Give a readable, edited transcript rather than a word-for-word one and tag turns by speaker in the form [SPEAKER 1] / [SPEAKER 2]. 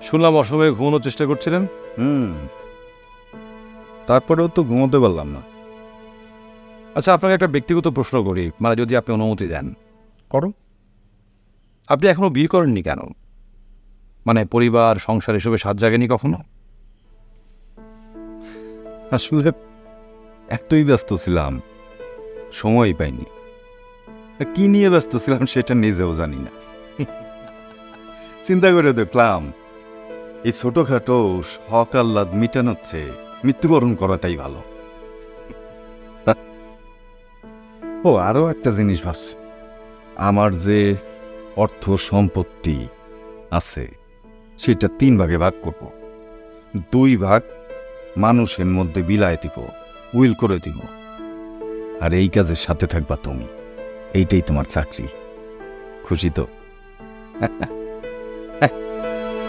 [SPEAKER 1] শুনলাম অসময়ে ঘুমানোর চেষ্টা করছিলেন।
[SPEAKER 2] তারপরেও তো ঘুমোতে পারলাম না।
[SPEAKER 1] আচ্ছা, আপনাকে একটা ব্যক্তিগত প্রশ্ন করি, মানে যদি আপনি অনুমতি দেন।
[SPEAKER 2] করো।
[SPEAKER 1] আপনি এখনো বিয়ে করেননি কেন? মানে পরিবার, সংসার এসবে সাথ জাগেনি কখনো?
[SPEAKER 2] আসলে এতই ব্যস্ত ছিলাম, সময় পাইনি। কি নিয়ে ব্যস্ত ছিলাম সেটা নিজেও জানি না। চিন্তা করে দেখলাম এই ছোটখাটো শখ আহ্লাদ মিটানোর চেয়ে মৃত্যুবরণ করাটাই ভালো। ও আরও একটা জিনিস ভাবছি, আমার যে অর্থ সম্পত্তি আছে সেটা 3 ভাগে ভাগ করব। 2 ভাগ মানুষের মধ্যে বিলায় দিব, উইল করে দিব। আর এই কাজের সাথে থাকবা তুমি, এইটাই তোমার চাকরি। খুশি তো?